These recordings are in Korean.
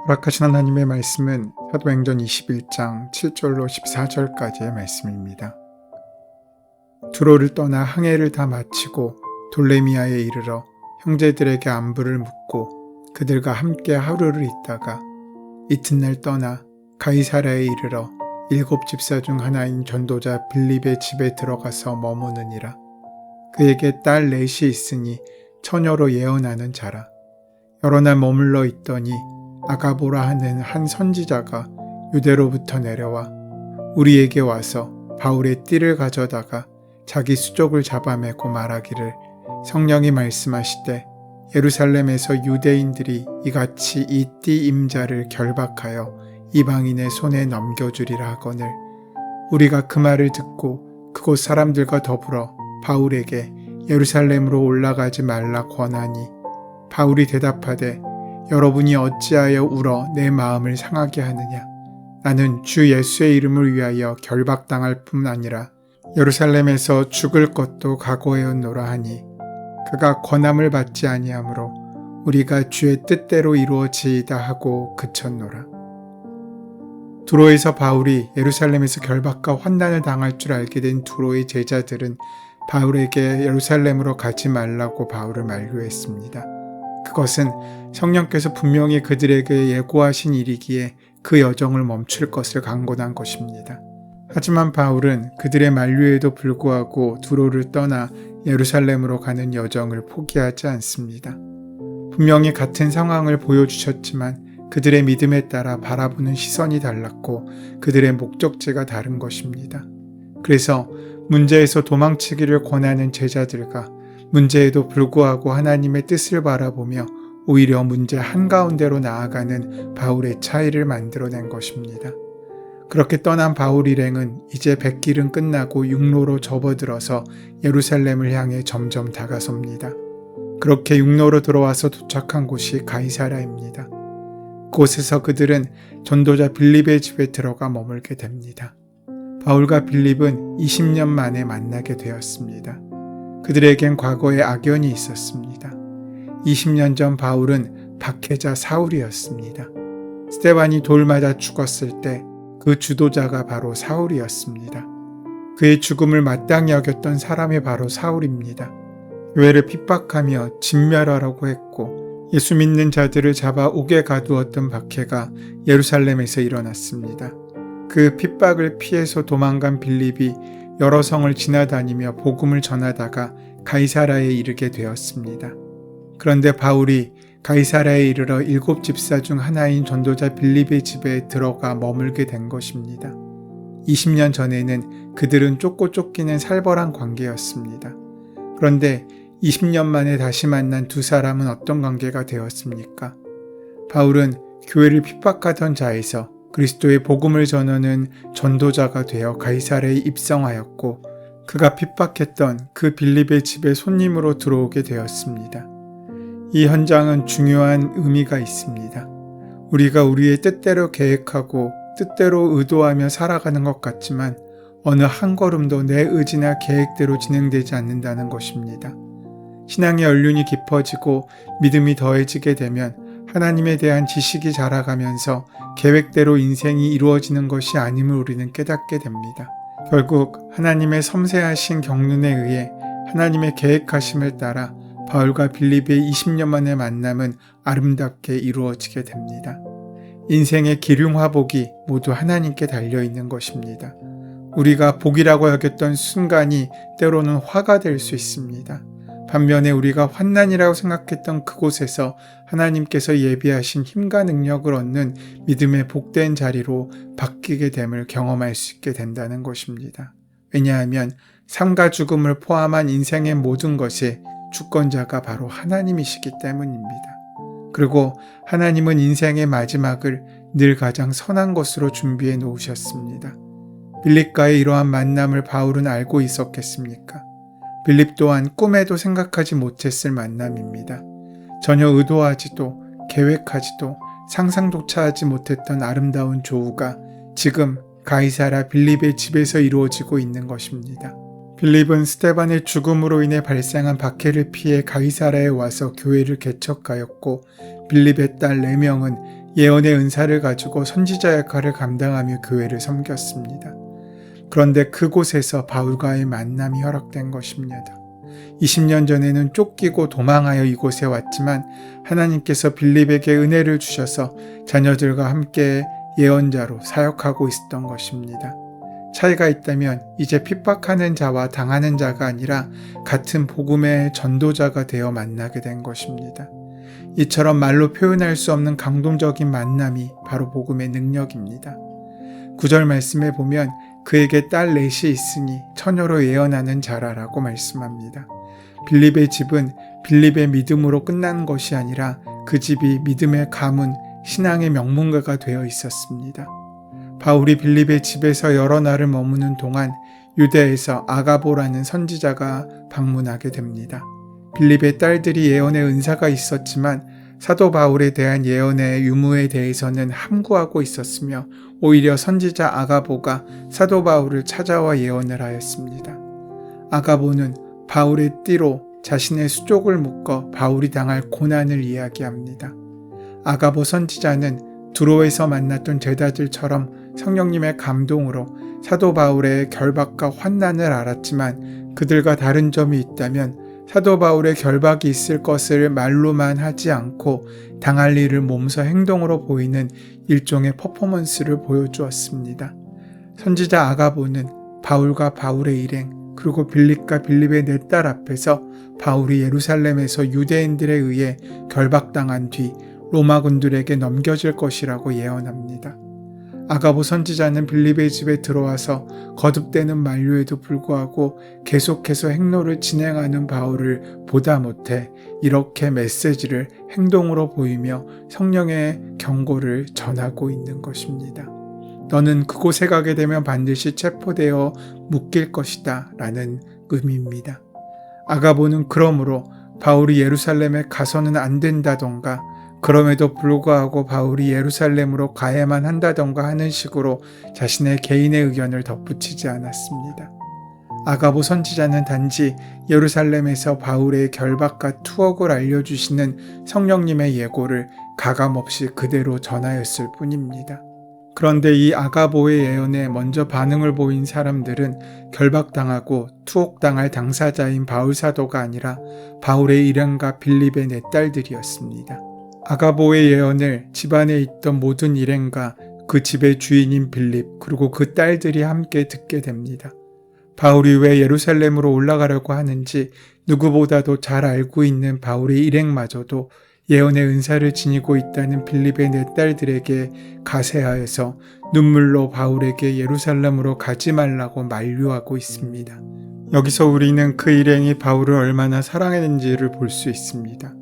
허락하신 하나님의 말씀은 사도행전 21장 7절로 14절까지의 말씀입니다. 두로를 떠나 항해를 다 마치고 돌레미아에 이르러 형제들에게 안부를 묻고 그들과 함께 하루를 있다가 이튿날 떠나 가이사랴에 이르러 7 집사 중 하나인 전도자 빌립의 집에 들어가서 머무느니라. 그에게 딸 넷이 있으니 처녀로 예언하는 자라. 여러 날 머물러 있더니 아가보라 하는 한 선지자가 유대로부터 내려와 우리에게 와서 바울의 띠를 가져다가 자기 수족을 잡아매고 말하기를 성령이 말씀하시되 예루살렘에서 유대인들이 이같이 이 띠 임자를 결박하여 이방인의 손에 넘겨주리라 하거늘 우리가 그 말을 듣고 그곳 사람들과 더불어 바울에게 예루살렘으로 올라가지 말라 권하니 바울이 대답하되 여러분이 어찌하여 울어 내 마음을 상하게 하느냐. 나는 주 예수의 이름을 위하여 결박당할 뿐 아니라 예루살렘에서 죽을 것도 각오하였노라 하니 그가 권함을 받지 아니하므로 우리가 주의 뜻대로 이루어지이다 하고 그쳤노라. 두로에서 바울이 예루살렘에서 결박과 환난을 당할 줄 알게 된 두로의 제자들은 바울에게 예루살렘으로 가지 말라고 바울을 만류했습니다. 그것은 성령께서 분명히 그들에게 예고하신 일이기에 그 여정을 멈출 것을 강권한 것입니다. 하지만 바울은 그들의 만류에도 불구하고 두로를 떠나 예루살렘으로 가는 여정을 포기하지 않습니다. 분명히 같은 상황을 보여주셨지만 그들의 믿음에 따라 바라보는 시선이 달랐고 그들의 목적지가 다른 것입니다. 그래서 문제에서 도망치기를 권하는 제자들과 문제에도 불구하고 하나님의 뜻을 바라보며 오히려 문제 한가운데로 나아가는 바울의 차이를 만들어낸 것입니다. 그렇게 떠난 바울 일행은 이제 백길은 끝나고 육로로 접어들어서 예루살렘을 향해 점점 다가섭니다. 그렇게 육로로 들어와서 도착한 곳이 가이사랴입니다. 그곳에서 그들은 전도자 빌립의 집에 들어가 머물게 됩니다. 바울과 빌립은 20년 만에 만나게 되었습니다. 그들에겐 과거에 악연이 있었습니다. 20년 전 바울은 박해자 사울이었습니다. 스데반이 돌 맞아 죽었을 때 그 주도자가 바로 사울이었습니다. 그의 죽음을 마땅히 여겼던 사람이 바로 사울입니다. 교회를 핍박하며 진멸하라고 했고 예수 믿는 자들을 잡아 옥에 가두었던 박해가 예루살렘에서 일어났습니다. 그 핍박을 피해서 도망간 빌립이 여러 성을 지나다니며 복음을 전하다가 가이사랴에 이르게 되었습니다. 그런데 바울이 가이사랴에 이르러 7 집사 중 하나인 전도자 빌립의 집에 들어가 머물게 된 것입니다. 20년 전에는 그들은 쫓고 쫓기는 살벌한 관계였습니다. 그런데 20년 만에 다시 만난 두 사람은 어떤 관계가 되었습니까? 바울은 교회를 핍박하던 자에서 그리스도의 복음을 전하는 전도자가 되어 가이사랴에 입성하였고 그가 핍박했던 그 빌립의 집에 손님으로 들어오게 되었습니다. 이 현장은 중요한 의미가 있습니다. 우리가 우리의 뜻대로 계획하고 뜻대로 의도하며 살아가는 것 같지만 어느 한 걸음도 내 의지나 계획대로 진행되지 않는다는 것입니다. 신앙의 연륜이 깊어지고 믿음이 더해지게 되면 하나님에 대한 지식이 자라가면서 계획대로 인생이 이루어지는 것이 아님을 우리는 깨닫게 됩니다. 결국 하나님의 섬세하신 경륜에 의해 하나님의 계획하심을 따라 바울과 빌립의 20년 만의 만남은 아름답게 이루어지게 됩니다. 인생의 기륭화복이 모두 하나님께 달려있는 것입니다. 우리가 복이라고 여겼던 순간이 때로는 화가 될 수 있습니다. 반면에 우리가 환난이라고 생각했던 그곳에서 하나님께서 예비하신 힘과 능력을 얻는 믿음의 복된 자리로 바뀌게 됨을 경험할 수 있게 된다는 것입니다. 왜냐하면 삶과 죽음을 포함한 인생의 모든 것이 주권자가 바로 하나님이시기 때문입니다. 그리고 하나님은 인생의 마지막을 늘 가장 선한 것으로 준비해 놓으셨습니다. 빌립과의 이러한 만남을 바울은 알고 있었겠습니까? 빌립 또한 꿈에도 생각하지 못했을 만남입니다. 전혀 의도하지도 계획하지도 상상조차 하지 못했던 아름다운 조우가 지금 가이사랴 빌립의 집에서 이루어지고 있는 것입니다. 빌립은 스데반의 죽음으로 인해 발생한 박해를 피해 가이사랴에 와서 교회를 개척하였고 빌립의 딸 4명은 예언의 은사를 가지고 선지자 역할을 감당하며 교회를 섬겼습니다. 그런데 그곳에서 바울과의 만남이 허락된 것입니다. 20년 전에는 쫓기고 도망하여 이곳에 왔지만 하나님께서 빌립에게 은혜를 주셔서 자녀들과 함께 예언자로 사역하고 있었던 것입니다. 차이가 있다면 이제 핍박하는 자와 당하는 자가 아니라 같은 복음의 전도자가 되어 만나게 된 것입니다. 이처럼 말로 표현할 수 없는 감동적인 만남이 바로 복음의 능력입니다. 9절 말씀에 보면 그에게 딸 넷이 있으니 처녀로 예언하는 자라라고 말씀합니다. 빌립의 집은 빌립의 믿음으로 끝난 것이 아니라 그 집이 믿음의 가문, 신앙의 명문가가 되어 있었습니다. 바울이 빌립의 집에서 여러 날을 머무는 동안 유대에서 아가보라는 선지자가 방문하게 됩니다. 빌립의 딸들이 예언의 은사가 있었지만 사도 바울에 대한 예언의 유무에 대해서는 함구하고 있었으며 오히려 선지자 아가보가 사도 바울을 찾아와 예언을 하였습니다. 아가보는 바울의 띠로 자신의 수족을 묶어 바울이 당할 고난을 이야기합니다. 아가보 선지자는 두로에서 만났던 제자들처럼 성령님의 감동으로 사도 바울의 결박과 환난을 알았지만 그들과 다른 점이 있다면 사도 바울의 결박이 있을 것을 말로만 하지 않고 당할 일을 몸소 행동으로 보이는 일종의 퍼포먼스를 보여주었습니다. 선지자 아가보는 바울과 바울의 일행 그리고 빌립과 빌립의 네 딸 앞에서 바울이 예루살렘에서 유대인들에 의해 결박당한 뒤 로마군들에게 넘겨질 것이라고 예언합니다. 아가보 선지자는 빌립의 집에 들어와서 거듭되는 만류에도 불구하고 계속해서 행로를 진행하는 바울을 보다 못해 이렇게 메시지를 행동으로 보이며 성령의 경고를 전하고 있는 것입니다. 너는 그곳에 가게 되면 반드시 체포되어 묶일 것이다 라는 의미입니다. 아가보는 그러므로 바울이 예루살렘에 가서는 안 된다던가 그럼에도 불구하고 바울이 예루살렘으로 가야만 한다던가 하는 식으로 자신의 개인의 의견을 덧붙이지 않았습니다. 아가보 선지자는 단지 예루살렘에서 바울의 결박과 투옥을 알려주시는 성령님의 예고를 가감없이 그대로 전하였을 뿐입니다. 그런데 이 아가보의 예언에 먼저 반응을 보인 사람들은 결박당하고 투옥당할 당사자인 바울 사도가 아니라 바울의 일행과 빌립의 네 딸들이었습니다. 아가보의 예언을 집안에 있던 모든 일행과 그 집의 주인인 빌립 그리고 그 딸들이 함께 듣게 됩니다. 바울이 왜 예루살렘으로 올라가려고 하는지 누구보다도 잘 알고 있는 바울의 일행마저도 예언의 은사를 지니고 있다는 빌립의 네 딸들에게 가세하여서 눈물로 바울에게 예루살렘으로 가지 말라고 만류하고 있습니다. 여기서 우리는 그 일행이 바울을 얼마나 사랑했는지를 볼 수 있습니다.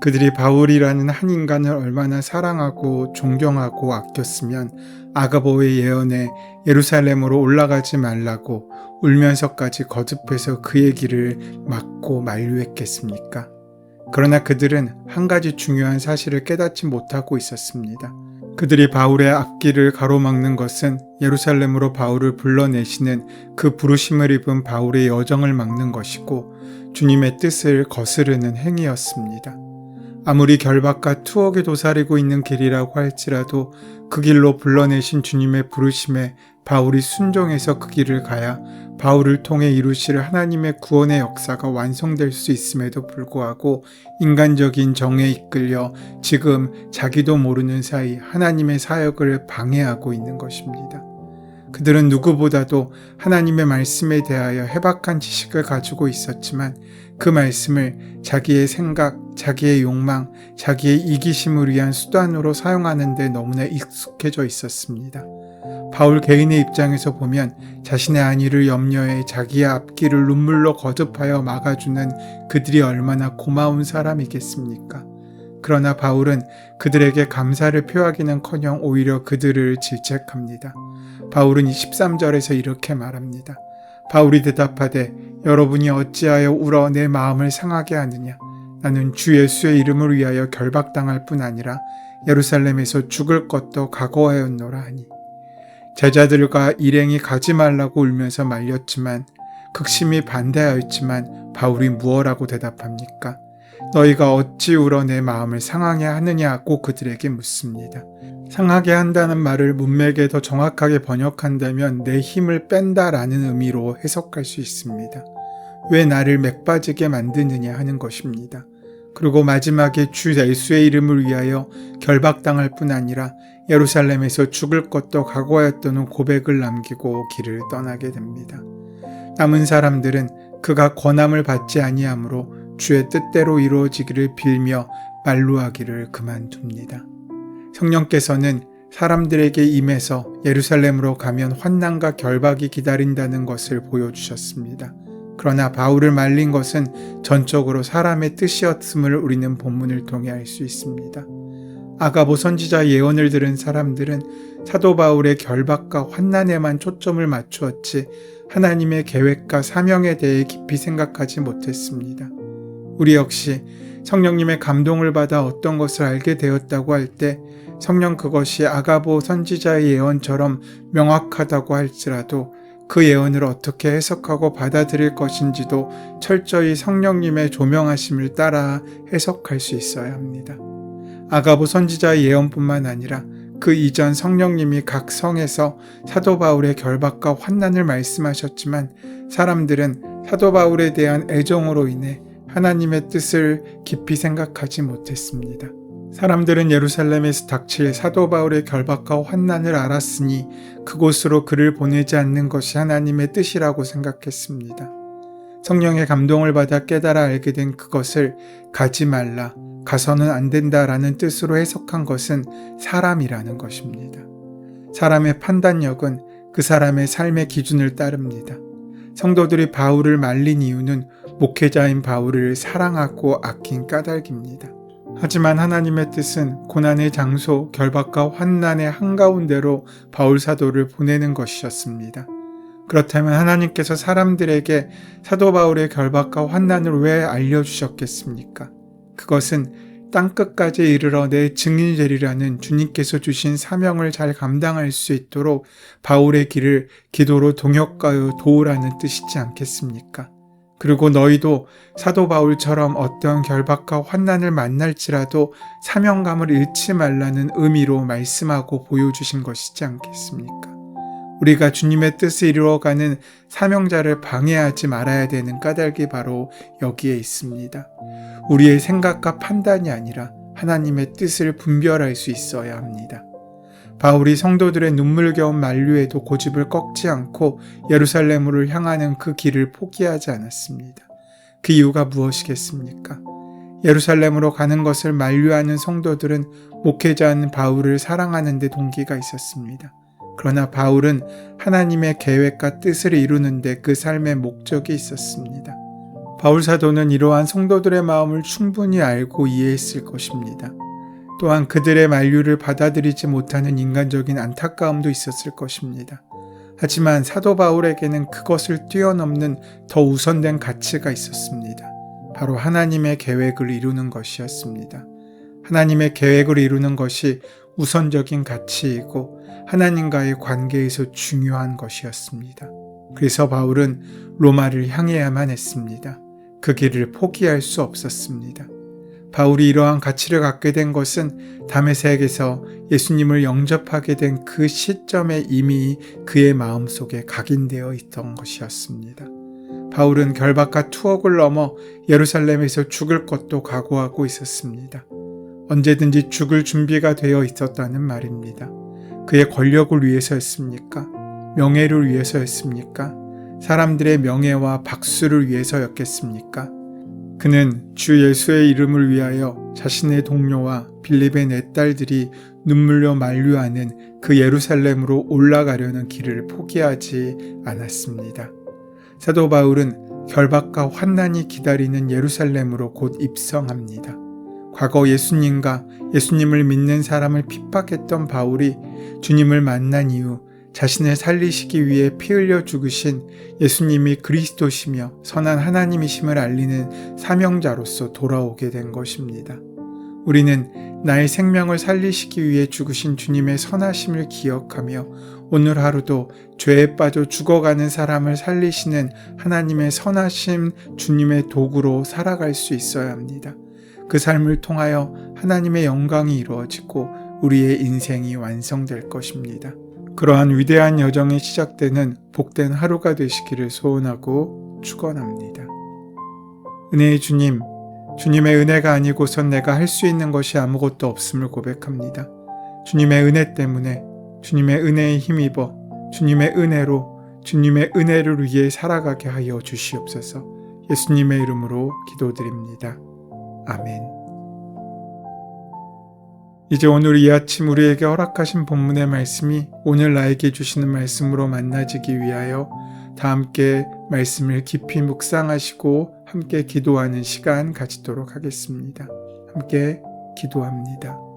그들이 바울이라는 한 인간을 얼마나 사랑하고 존경하고 아꼈으면 아가보의 예언에 예루살렘으로 올라가지 말라고 울면서까지 거듭해서 그의 길을 막고 만류했겠습니까? 그러나 그들은 한 가지 중요한 사실을 깨닫지 못하고 있었습니다. 그들이 바울의 앞길을 가로막는 것은 예루살렘으로 바울을 불러내시는 그 부르심을 입은 바울의 여정을 막는 것이고 주님의 뜻을 거스르는 행위였습니다. 아무리 결박과 투옥에 도사리고 있는 길이라고 할지라도 그 길로 불러내신 주님의 부르심에 바울이 순종해서 그 길을 가야 바울을 통해 이루실 하나님의 구원의 역사가 완성될 수 있음에도 불구하고 인간적인 정에 이끌려 지금 자기도 모르는 사이 하나님의 사역을 방해하고 있는 것입니다. 그들은 누구보다도 하나님의 말씀에 대하여 해박한 지식을 가지고 있었지만 그 말씀을 자기의 생각, 자기의 욕망, 자기의 이기심을 위한 수단으로 사용하는 데 너무나 익숙해져 있었습니다. 바울 개인의 입장에서 보면 자신의 안위를 염려해 자기의 앞길을 눈물로 거듭하여 막아주는 그들이 얼마나 고마운 사람이겠습니까? 그러나 바울은 그들에게 감사를 표하기는커녕 오히려 그들을 질책합니다. 바울은 13절에서 이렇게 말합니다. 바울이 대답하되 여러분이 어찌하여 울어 내 마음을 상하게 하느냐? 나는 주 예수의 이름을 위하여 결박당할 뿐 아니라 예루살렘에서 죽을 것도 각오하였노라 하니. 제자들과 일행이 가지 말라고 울면서 말렸지만 극심히 반대하였지만 바울이 무엇라고 대답합니까? 너희가 어찌 울어 내 마음을 상하게 하느냐고 그들에게 묻습니다. 상하게 한다는 말을 문맥에 더 정확하게 번역한다면 내 힘을 뺀다라는 의미로 해석할 수 있습니다. 왜 나를 맥빠지게 만드느냐 하는 것입니다. 그리고 마지막에 주 예수의 이름을 위하여 결박당할 뿐 아니라 예루살렘에서 죽을 것도 각오하였다는 고백을 남기고 길을 떠나게 됩니다. 남은 사람들은 그가 권함을 받지 아니하므로 주의 뜻대로 이루어지기를 빌며 만류하기를 그만둡니다. 성령께서는 사람들에게 임해서 예루살렘으로 가면 환난과 결박이 기다린다는 것을 보여주셨습니다. 그러나 바울을 말린 것은 전적으로 사람의 뜻이었음을 우리는 본문을 통해 알 수 있습니다. 아가보 선지자 예언을 들은 사람들은 사도 바울의 결박과 환난에만 초점을 맞추었지 하나님의 계획과 사명에 대해 깊이 생각하지 못했습니다. 우리 역시 성령님의 감동을 받아 어떤 것을 알게 되었다고 할 때 성령 그것이 아가보 선지자의 예언처럼 명확하다고 할지라도 그 예언을 어떻게 해석하고 받아들일 것인지도 철저히 성령님의 조명하심을 따라 해석할 수 있어야 합니다. 아가보 선지자의 예언뿐만 아니라 그 이전 성령님이 각 성에서 사도 바울의 결박과 환난을 말씀하셨지만 사람들은 사도 바울에 대한 애정으로 인해 하나님의 뜻을 깊이 생각하지 못했습니다. 사람들은 예루살렘에서 닥칠 사도 바울의 결박과 환난을 알았으니 그곳으로 그를 보내지 않는 것이 하나님의 뜻이라고 생각했습니다. 성령의 감동을 받아 깨달아 알게 된 그것을 가지 말라, 가서는 안 된다라는 뜻으로 해석한 것은 사람이라는 것입니다. 사람의 판단력은 그 사람의 삶의 기준을 따릅니다. 성도들이 바울을 말린 이유는 목회자인 바울을 사랑하고 아낀 까닭입니다. 하지만 하나님의 뜻은 고난의 장소, 결박과 환난의 한가운데로 바울 사도를 보내는 것이었습니다. 그렇다면 하나님께서 사람들에게 사도 바울의 결박과 환난을 왜 알려주셨겠습니까? 그것은 땅끝까지 이르러 내 증인이 되리라는 주님께서 주신 사명을 잘 감당할 수 있도록 바울의 길을 기도로 동역하여 도우라는 뜻이지 않겠습니까? 그리고 너희도 사도 바울처럼 어떤 결박과 환난을 만날지라도 사명감을 잃지 말라는 의미로 말씀하고 보여주신 것이지 않겠습니까? 우리가 주님의 뜻을 이루어가는 사명자를 방해하지 말아야 되는 까닭이 바로 여기에 있습니다. 우리의 생각과 판단이 아니라 하나님의 뜻을 분별할 수 있어야 합니다. 바울이 성도들의 눈물겨운 만류에도 고집을 꺾지 않고 예루살렘으로 향하는 그 길을 포기하지 않았습니다. 그 이유가 무엇이겠습니까? 예루살렘으로 가는 것을 만류하는 성도들은 목회자인 바울을 사랑하는 데 동기가 있었습니다. 그러나 바울은 하나님의 계획과 뜻을 이루는 데 그 삶의 목적이 있었습니다. 바울 사도는 이러한 성도들의 마음을 충분히 알고 이해했을 것입니다. 또한 그들의 만류를 받아들이지 못하는 인간적인 안타까움도 있었을 것입니다. 하지만 사도 바울에게는 그것을 뛰어넘는 더 우선된 가치가 있었습니다. 바로 하나님의 계획을 이루는 것이었습니다. 하나님의 계획을 이루는 것이 우선적인 가치이고 하나님과의 관계에서 중요한 것이었습니다. 그래서 바울은 로마를 향해야만 했습니다. 그 길을 포기할 수 없었습니다. 바울이 이러한 가치를 갖게 된 것은 다메섹에서 예수님을 영접하게 된 그 시점에 이미 그의 마음속에 각인되어 있던 것이었습니다. 바울은 결박과 투옥을 넘어 예루살렘에서 죽을 것도 각오하고 있었습니다. 언제든지 죽을 준비가 되어 있었다는 말입니다. 그의 권력을 위해서였습니까? 명예를 위해서였습니까? 사람들의 명예와 박수를 위해서였겠습니까? 그는 주 예수의 이름을 위하여 자신의 동료와 빌립의 네 딸들이 눈물로 만류하는 그 예루살렘으로 올라가려는 길을 포기하지 않았습니다. 사도 바울은 결박과 환난이 기다리는 예루살렘으로 곧 입성합니다. 과거 예수님과 예수님을 믿는 사람을 핍박했던 바울이 주님을 만난 이후 자신을 살리시기 위해 피 흘려 죽으신 예수님이 그리스도시며 선한 하나님이심을 알리는 사명자로서 돌아오게 된 것입니다. 우리는 나의 생명을 살리시기 위해 죽으신 주님의 선하심을 기억하며 오늘 하루도 죄에 빠져 죽어가는 사람을 살리시는 하나님의 선하심 주님의 도구로 살아갈 수 있어야 합니다. 그 삶을 통하여 하나님의 영광이 이루어지고 우리의 인생이 완성될 것입니다. 그러한 위대한 여정이 시작되는 복된 하루가 되시기를 소원하고 축원합니다. 은혜의 주님, 주님의 은혜가 아니고선 내가 할 수 있는 것이 아무것도 없음을 고백합니다. 주님의 은혜 때문에, 주님의 은혜에 힘입어 주님의 은혜로, 주님의 은혜를 위해 살아가게 하여 주시옵소서. 예수님의 이름으로 기도드립니다. 아멘. 이제 오늘 이 아침 우리에게 허락하신 본문의 말씀이 오늘 나에게 주시는 말씀으로 만나지기 위하여 다 함께 말씀을 깊이 묵상하시고 함께 기도하는 시간 가지도록 하겠습니다. 함께 기도합니다.